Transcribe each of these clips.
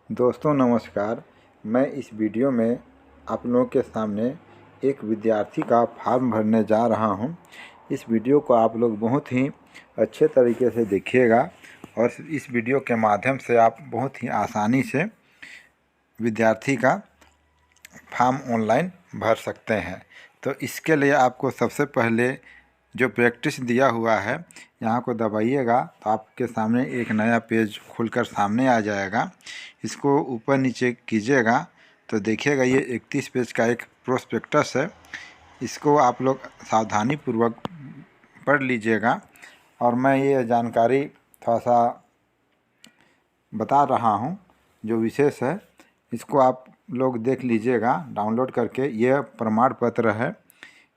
दोस्तों नमस्कार। मैं इस वीडियो में आप लोगों के सामने एक विद्यार्थी का फॉर्म भरने जा रहा हूं। इस वीडियो को आप लोग बहुत ही अच्छे तरीके से देखिएगा और इस वीडियो के माध्यम से आप बहुत ही आसानी से विद्यार्थी का फॉर्म ऑनलाइन भर सकते हैं। तो इसके लिए आपको सबसे पहले जो प्रैक्टिस दिया हुआ है यहाँ को दबाइएगा तो आपके सामने एक नया पेज खुलकर सामने आ जाएगा। इसको ऊपर नीचे कीजिएगा तो देखिएगा ये 31 पेज का एक प्रोस्पेक्टस है। इसको आप लोग सावधानी पूर्वक पढ़ लीजिएगा और मैं ये जानकारी थोड़ा सा बता रहा हूँ जो विशेष है, इसको आप लोग देख लीजिएगा डाउनलोड करके। यह प्रमाण पत्र है,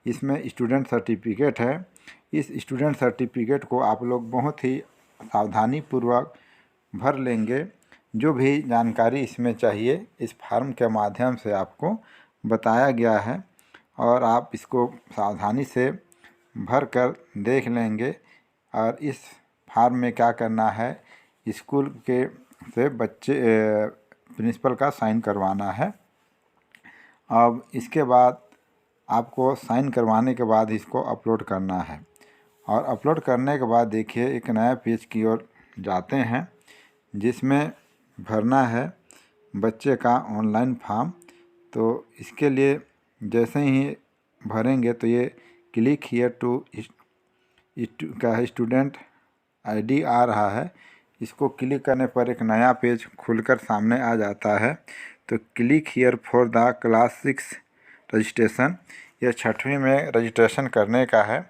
इसमें स्टूडेंट सर्टिफिकेट है। इस स्टूडेंट सर्टिफिकेट को आप लोग बहुत ही सावधानी पूर्वक भर लेंगे। जो भी जानकारी इसमें चाहिए इस फॉर्म के माध्यम से आपको बताया गया है और आप इसको सावधानी से भर कर देख लेंगे। और इस फॉर्म में क्या करना है, स्कूल के से बच्चे प्रिंसिपल का साइन करवाना है। अब इसके बाद आपको साइन करवाने के बाद इसको अपलोड करना है और अपलोड करने के बाद देखिए एक नया पेज की ओर जाते हैं जिसमें भरना है बच्चे का ऑनलाइन फॉर्म। तो इसके लिए जैसे ही भरेंगे तो ये क्लिक हियर टू का स्टूडेंट आईडी आ रहा है। इसको क्लिक करने पर एक नया पेज खुलकर सामने आ जाता है। तो click here for the class 6 registration, यह 6वीं में रजिस्ट्रेशन करने का है।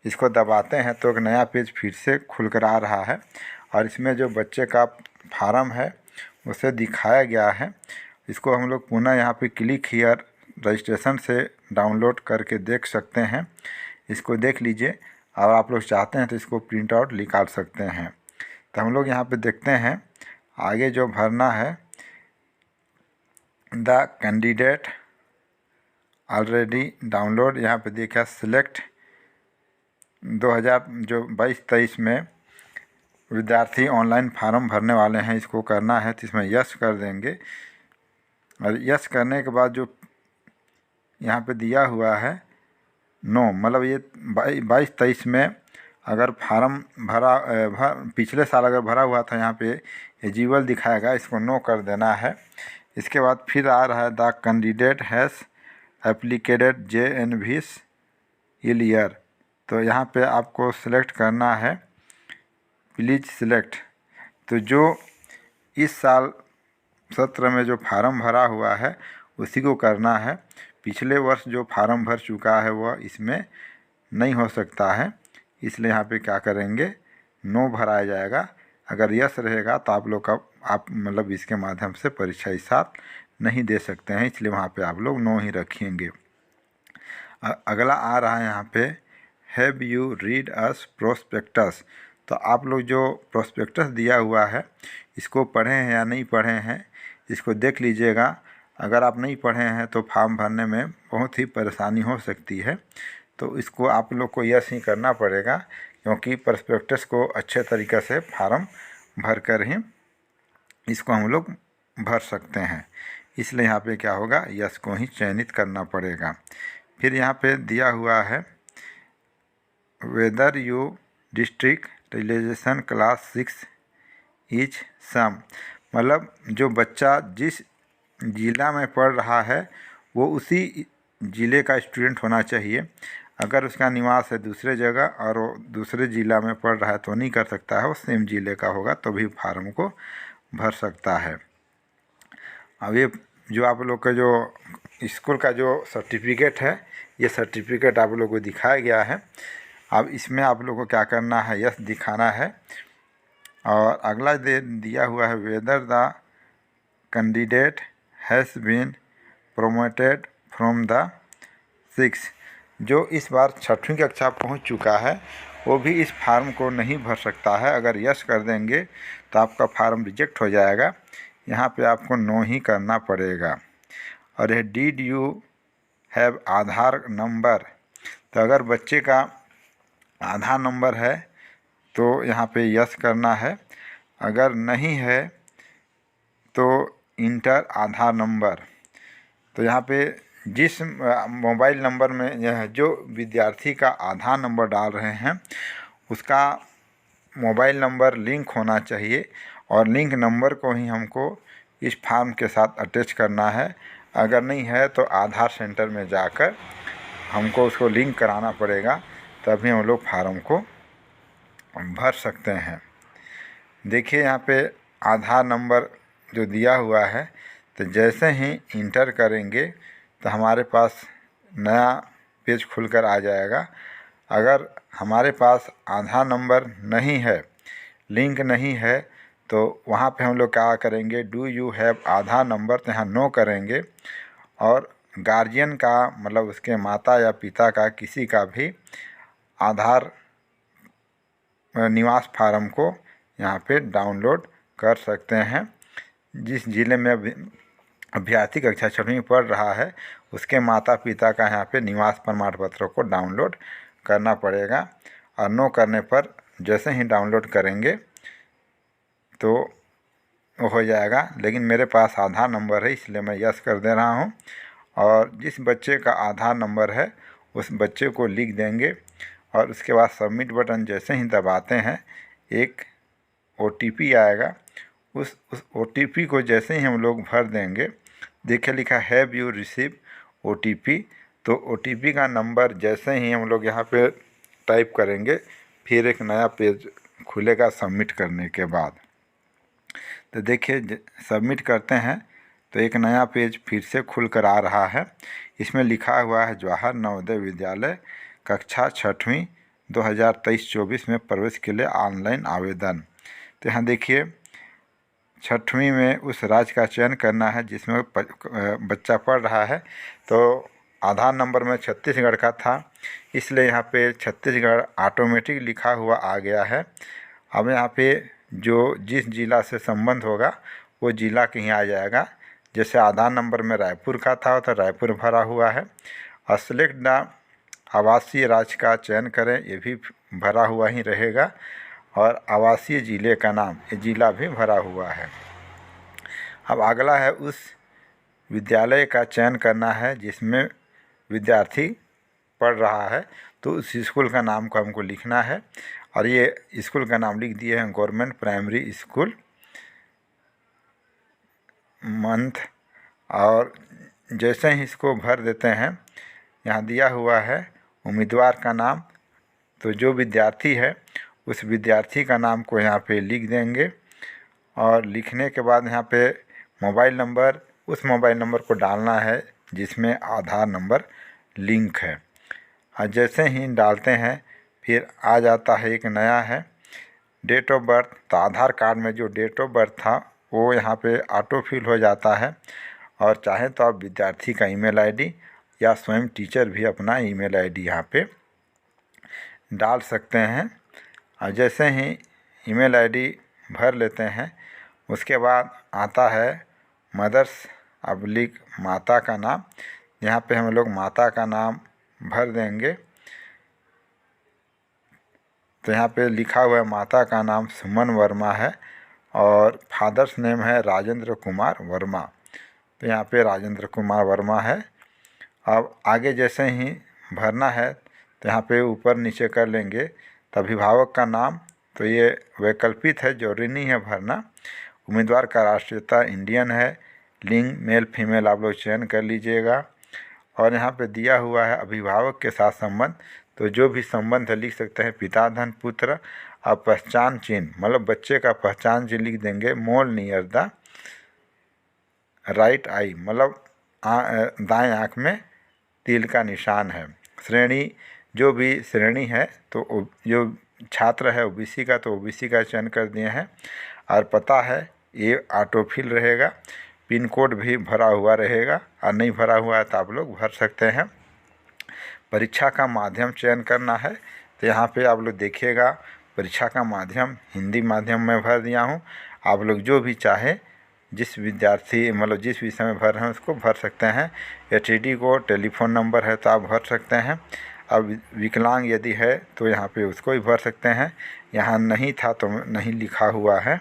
इसको दबाते हैं तो एक नया पेज फिर से खुलकर आ रहा है और इसमें जो बच्चे का फार्म है उसे दिखाया गया है। इसको हम लोग पुनः यहाँ पे क्लिक हियर रजिस्ट्रेशन से डाउनलोड करके देख सकते हैं। इसको देख लीजिए और आप लोग चाहते हैं तो इसको प्रिंट आउट निकाल सकते हैं। तो हम लोग यहाँ पे देखते हैं आगे जो भरना है, द कैंडिडेट ऑलरेडी डाउनलोड, यहाँ पे देखा सिलेक्ट 2022-23 में विद्यार्थी ऑनलाइन फार्म भरने वाले हैं, इसको करना है। तो इसमें यस कर देंगे और यस करने के बाद जो यहाँ पे दिया हुआ है नो, मतलब ये 22-23 में अगर फार्म पिछले साल अगर भरा हुआ था यहाँ पे एलिजिबल दिखाएगा, इसको नो कर देना है। इसके बाद फिर आ रहा है the candidate has applicated JNV's year, तो यहाँ पे आपको सिलेक्ट करना है प्लीज सिलेक्ट। तो जो इस साल सत्र में जो फार्म भरा हुआ है उसी को करना है। पिछले वर्ष जो फार्म भर चुका है वह इसमें नहीं हो सकता है, इसलिए यहाँ पे क्या करेंगे, नो भराया जाएगा। अगर यस रहेगा तो आप लोग का आप मतलब इसके माध्यम से परीक्षा इस साल नहीं दे सकते हैं, इसलिए वहाँ पे आप लोग नो ही रखेंगे। अगला आ रहा है यहाँ पे have you read us prospectus, तो आप लोग जो प्रोस्पेक्टस दिया हुआ है इसको पढ़े हैं या नहीं पढ़े हैं, इसको देख लीजिएगा। अगर आप नहीं पढ़े हैं तो फॉर्म भरने में बहुत ही परेशानी हो सकती है, तो इसको आप लोग को यस ही करना पड़ेगा क्योंकि प्रोस्पेक्टस को अच्छे तरीक़े से फॉर्म भर कर ही इसको हम लोग भर सकते हैं, इसलिए यहाँ पे क्या होगा, यस को ही चयनित करना पड़ेगा। फिर यहाँ पे दिया हुआ है whether you district relation class 6 each some, मतलब जो बच्चा जिस ज़िला में पढ़ रहा है वो उसी ज़िले का स्टूडेंट होना चाहिए। अगर उसका निवास है दूसरे जगह और वो दूसरे ज़िला में पढ़ रहा है तो नहीं कर सकता है, वो सेम ज़िले का होगा तो भी फार्म को भर सकता है। अब ये जो आप लोग का जो स्कूल का जो सर्टिफिकेट है, ये सर्टिफिकेट आप लोग को दिखाया गया है। अब इसमें आप लोग को क्या करना है, यस दिखाना है। और अगला दिया हुआ है whether the candidate has been promoted from the 6, जो इस बार 6वीं कक्षा पहुंच चुका है वो भी इस फार्म को नहीं भर सकता है। अगर यस कर देंगे तो आपका फार्म रिजेक्ट हो जाएगा, यहाँ पे आपको नो ही करना पड़ेगा। और ये did you have Aadhaar number, तो अगर बच्चे का आधार नंबर है तो यहाँ पे यस करना है। अगर नहीं है तो इंटर आधार नंबर। तो यहाँ पे जिस मोबाइल नंबर में यह जो विद्यार्थी का आधार नंबर डाल रहे हैं उसका मोबाइल नंबर लिंक होना चाहिए और लिंक नंबर को ही हमको इस फॉर्म के साथ अटैच करना है। अगर नहीं है तो आधार सेंटर में जाकर हमको उसको लिंक कराना पड़ेगा, तभी हम लोग फार्म को भर सकते हैं। देखिए यहाँ पे आधार नंबर जो दिया हुआ है, तो जैसे ही इंटर करेंगे तो हमारे पास नया पेज खुलकर आ जाएगा। अगर हमारे पास आधार नंबर नहीं है, लिंक नहीं है, तो वहाँ पे हम लोग क्या करेंगे, do you have Aadhaar number, तो यहाँ नो करेंगे और गार्जियन का मतलब उसके माता या पिता का किसी का भी आधार निवास फार्म को यहाँ पे डाउनलोड कर सकते हैं। जिस ज़िले में अभ्यर्थी कक्षा 6वीं में पढ़ रहा है उसके माता पिता का यहाँ पे निवास प्रमाण पत्र को डाउनलोड करना पड़ेगा और नो करने पर जैसे ही डाउनलोड करेंगे तो वो हो जाएगा। लेकिन मेरे पास आधार नंबर है इसलिए मैं यस कर दे रहा हूँ। और जिस बच्चे का आधार नंबर है उस बच्चे को लिख देंगे और उसके बाद सबमिट बटन जैसे ही दबाते हैं एक OTP आएगा। उस OTP को जैसे ही हम लोग भर देंगे, देखिए लिखा हैव यू रिसीव OTP, तो OTP का नंबर जैसे ही हम लोग यहाँ पे टाइप करेंगे फिर एक नया पेज खुलेगा सबमिट करने के बाद। तो देखिए सबमिट करते हैं तो एक नया पेज फिर से खुल कर आ रहा है। इसमें लिखा हुआ है जवाहर नवोदय विद्यालय कक्षा 6वीं 2023-24 में प्रवेश के लिए ऑनलाइन आवेदन। तो यहाँ देखिए 6वीं में उस राज्य का चयन करना है जिसमें बच्चा पढ़ रहा है। तो आधार नंबर में छत्तीसगढ़ का था, इसलिए यहाँ पे छत्तीसगढ़ ऑटोमेटिक लिखा हुआ आ गया है। अब यहाँ पे जो जिस ज़िला से संबंध होगा वो ज़िला कहीं आ जाएगा। जैसे आधार नंबर में रायपुर का था तो रायपुर भरा हुआ है। और सेलेक्ट द आवासीय राज्य का चयन करें, ये भी भरा हुआ ही रहेगा। और आवासीय ज़िले का नाम, ये ज़िला भी भरा हुआ है। अब अगला है उस विद्यालय का चयन करना है जिसमें विद्यार्थी पढ़ रहा है, तो उस स्कूल का नाम को हमको लिखना है। और ये स्कूल का नाम लिख दिए हैं गवर्नमेंट प्राइमरी स्कूल मंथ। और जैसे ही इसको भर देते हैं यहाँ दिया हुआ है उम्मीदवार का नाम, तो जो विद्यार्थी है उस विद्यार्थी का नाम को यहाँ पे लिख देंगे। और लिखने के बाद यहाँ पे मोबाइल नंबर, उस मोबाइल नंबर को डालना है जिसमें आधार नंबर लिंक है। और जैसे ही डालते हैं फिर आ जाता है एक नया है डेट ऑफ बर्थ। तो आधार कार्ड में जो डेट ऑफ बर्थ था वो यहाँ पे ऑटो फिल हो जाता है। और चाहे तो आप विद्यार्थी का ईमेल आईडी या स्वयं टीचर भी अपना ईमेल आईडी यहाँ पे डाल सकते हैं। और जैसे ही ईमेल आईडी भर लेते हैं उसके बाद आता है मदर्स अब्लिक माता का नाम। यहाँ पे हम लोग माता का नाम भर देंगे। तो यहाँ पे लिखा हुआ है माता का नाम सुमन वर्मा है और फादर्स नेम है राजेंद्र कुमार वर्मा। तो यहाँ पे राजेंद्र कुमार वर्मा है। अब आगे जैसे ही भरना है तो यहाँ पे ऊपर नीचे कर लेंगे। तो अभिभावक का नाम, तो ये वैकल्पिक है, जरूरी नहीं है भरना। उम्मीदवार का राष्ट्रीयता इंडियन है। लिंग मेल फीमेल आप लोग चयन कर लीजिएगा। और यहाँ पे दिया हुआ है अभिभावक के साथ संबंध, तो जो भी संबंध है लिख सकते हैं पिता धन पुत्र। और पहचान चिन्ह मतलब बच्चे का पहचान चिन्ह लिख देंगे मोल नियर द राइट आई, मतलब दाएं आँख में तिल का निशान है। श्रेणी, जो भी श्रेणी है तो जो छात्र है OBC का तो OBC का चयन कर दिए हैं। और पता है ये ऑटोफिल रहेगा। पिन कोड भी भरा हुआ रहेगा और नहीं भरा हुआ है तो आप लोग भर सकते हैं। परीक्षा का माध्यम चयन करना है, तो यहाँ पे आप लोग देखिएगा परीक्षा का माध्यम हिंदी माध्यम में भर दिया हूँ। आप लोग जो भी चाहे जिस विद्यार्थी मतलब जिस विषय में भर रहे हैं उसको भर सकते हैं। HTD को टेलीफोन नंबर है तो आप भर सकते हैं। अब विकलांग यदि है तो यहाँ पे उसको भी भर सकते हैं। यहाँ नहीं था तो नहीं लिखा हुआ है।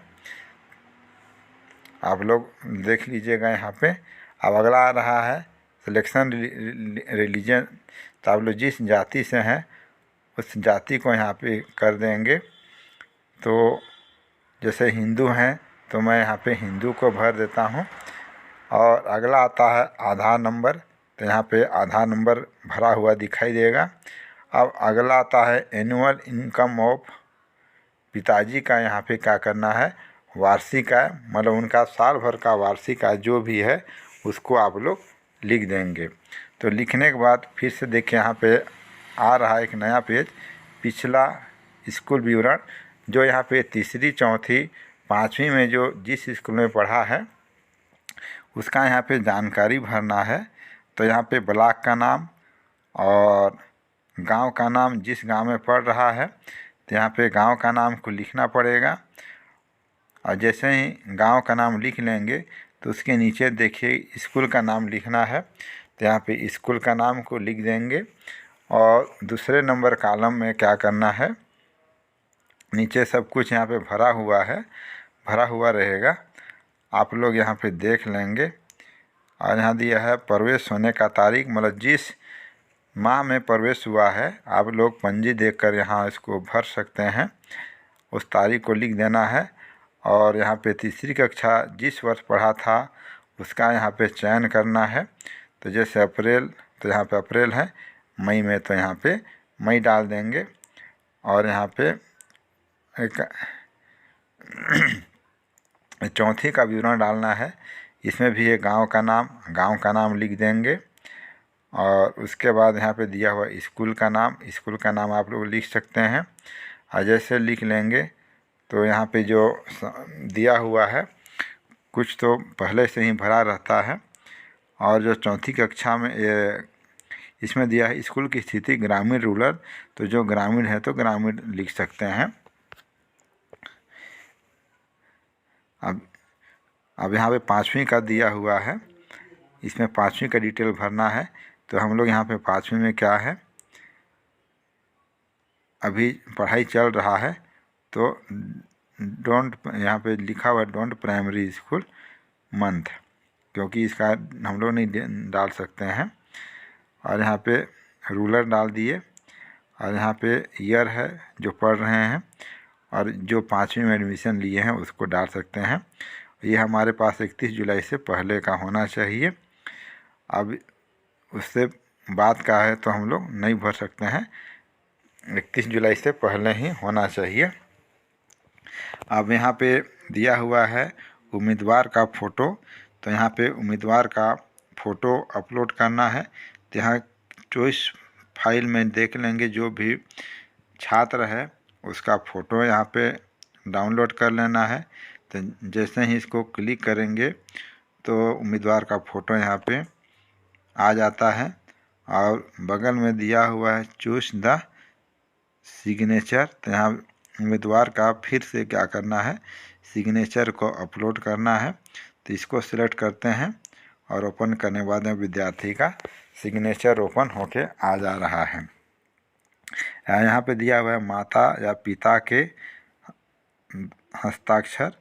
आप लोग देख लीजिएगा यहाँ पे। अब अगला आ रहा है सिलेक्शन रिलीजन। तो आप लोग जिस जाति से हैं उस जाति को यहाँ पे कर देंगे। तो जैसे हिंदू हैं तो मैं यहाँ पे हिंदू को भर देता हूँ। और अगला आता है आधार नंबर। तो यहाँ पे आधार नंबर भरा हुआ दिखाई देगा। अब अगला आता है एनुअल इनकम ऑफ पिताजी का। यहाँ पे क्या करना है, वार्षिक आय, मतलब उनका साल भर का वार्षिक आय जो भी है उसको आप लोग लिख देंगे। तो लिखने के बाद फिर से देखिए यहाँ पे आ रहा है एक नया पेज, पिछला स्कूल विवरण। जो यहाँ पे तीसरी, चौथी, पाँचवीं में जो जिस स्कूल में पढ़ा है उसका यहाँ पे जानकारी भरना है। तो यहाँ पे ब्लॉक का नाम और गांव का नाम, जिस गांव में पढ़ रहा है तो यहाँ पे गांव का नाम को लिखना पड़ेगा। और जैसे ही गांव का नाम लिख लेंगे तो उसके नीचे देखिए स्कूल का नाम लिखना है। तो यहाँ पे स्कूल का नाम को लिख देंगे। और दूसरे नंबर कॉलम में क्या करना है, नीचे सब कुछ यहाँ पे भरा हुआ है, भरा हुआ रहेगा, आप लोग यहाँ पे देख लेंगे। और यहाँ दिया है प्रवेश होने का तारीख, मतलब जिस माह में प्रवेश हुआ है आप लोग पंजी देखकर यहाँ इसको भर सकते हैं, उस तारीख को लिख देना है। और यहाँ पे तीसरी कक्षा जिस वर्ष पढ़ा था उसका यहाँ पे चयन करना है। तो जैसे अप्रैल, तो यहाँ पे अप्रैल है, मई में तो यहाँ पे मई डाल देंगे। और यहाँ पे एक चौथी का विवरण डालना है, इसमें भी एक गांव का नाम लिख देंगे। और उसके बाद यहाँ पे दिया हुआ स्कूल का नाम आप लोग लिख सकते हैं। और जैसे लिख लेंगे तो यहाँ पे जो दिया हुआ है कुछ तो पहले से ही भरा रहता है। और जो चौथी कक्षा में इसमें दिया है स्कूल की स्थिति ग्रामीण रूरल, तो जो ग्रामीण है तो ग्रामीण लिख सकते हैं। अब यहाँ पे पाँचवीं का दिया हुआ है, इसमें पाँचवीं का डिटेल भरना है। तो हम लोग यहाँ पे पाँचवीं में क्या है, अभी पढ़ाई चल रहा है तो डोंट, यहाँ पे लिखा हुआ है डोंट प्राइमरी स्कूल मंथ, क्योंकि इसका हम लोग नहीं डाल सकते हैं। और यहाँ पे रूलर डाल दिए। और यहाँ पे ईयर है जो पढ़ रहे हैं, और जो पाँचवीं में एडमिशन लिए हैं उसको डाल सकते हैं। ये हमारे पास 31 जुलाई से पहले का होना चाहिए। अब उससे बाद का है तो हम लोग नहीं भर सकते हैं, 31 जुलाई से पहले ही होना चाहिए। अब यहाँ पे दिया हुआ है उम्मीदवार का फ़ोटो। तो यहाँ पे उम्मीदवार का फ़ोटो अपलोड करना है। तो यहाँ चॉइस फाइल में देख लेंगे, जो भी छात्र है उसका फ़ोटो यहाँ पे डाउनलोड कर लेना है। तो जैसे ही इसको क्लिक करेंगे तो उम्मीदवार का फ़ोटो यहाँ पे आ जाता है। और बगल में दिया हुआ है चूज द सिग्नेचर। तो यहाँ उम्मीदवार का फिर से क्या करना है, सिग्नेचर को अपलोड करना है। तो इसको सिलेक्ट करते हैं और ओपन करने के बाद में विद्यार्थी का सिग्नेचर ओपन होके आ जा रहा है। यहाँ पे दिया हुआ है माता या पिता के हस्ताक्षर।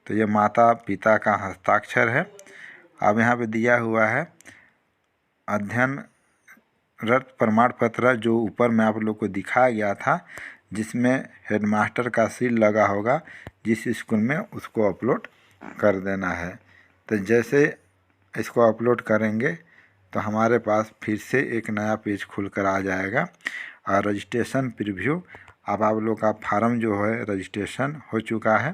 तो ये माता पिता का हस्ताक्षर है। अब यहाँ पे दिया हुआ है अध्ययनरत प्रमाण पत्र, जो ऊपर में आप लोग को दिखाया गया था, जिसमें हेडमास्टर का सील लगा होगा जिस स्कूल में, उसको अपलोड कर देना है। तो जैसे इसको अपलोड करेंगे तो हमारे पास फिर से एक नया पेज खुल कर आ जाएगा। और रजिस्ट्रेशन प्रीव्यू, अब आप लोग का फार्म जो है रजिस्ट्रेशन हो चुका है,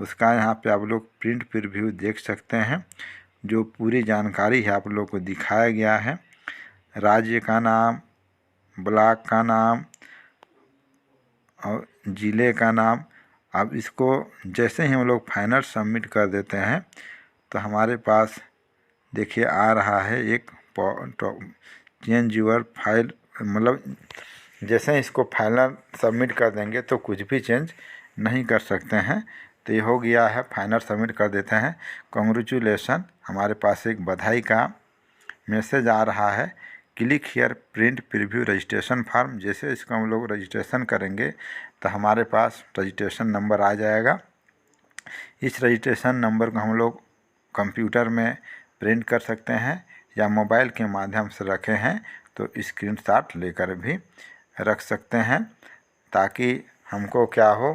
उसका यहाँ पे आप लोग प्रिंट प्रीव्यू देख सकते हैं। जो पूरी जानकारी है आप लोग को दिखाया गया है, राज्य का नाम, ब्लॉक का नाम और ज़िले का नाम। अब इसको जैसे ही हम लोग फाइनल सबमिट कर देते हैं तो हमारे पास देखिए आ रहा है एक चेंज यूर फाइल, मतलब जैसे ही इसको फाइनल सबमिट कर देंगे तो कुछ भी चेंज नहीं कर सकते हैं। तो ये हो गया है, फाइनल सबमिट कर देते हैं। कॉन्ग्रेचुलेसन, हमारे पास एक बधाई का मैसेज आ रहा है, click here print preview registration form. जैसे इसको हम लोग रजिस्ट्रेशन करेंगे तो हमारे पास रजिस्ट्रेशन नंबर आ जाएगा। इस रजिस्ट्रेशन नंबर को हम लोग कंप्यूटर में प्रिंट कर सकते हैं या मोबाइल के माध्यम से रखे हैं तो स्क्रीनशॉट लेकर भी रख सकते हैं, ताकि हमको क्या हो,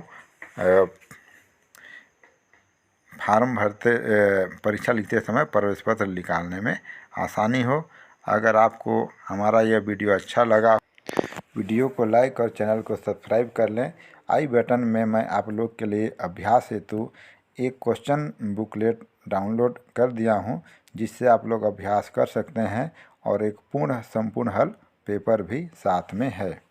फार्म भरते परीक्षा लिखते समय प्रवेश पत्र निकालने में आसानी हो। अगर आपको हमारा यह वीडियो अच्छा लगा, वीडियो को लाइक और चैनल को सब्सक्राइब कर लें। आई बटन में मैं आप लोग के लिए अभ्यास हेतु एक क्वेश्चन बुकलेट डाउनलोड कर दिया हूं, जिससे आप लोग अभ्यास कर सकते हैं और एक पूर्ण संपूर्ण हल पेपर भी साथ में है।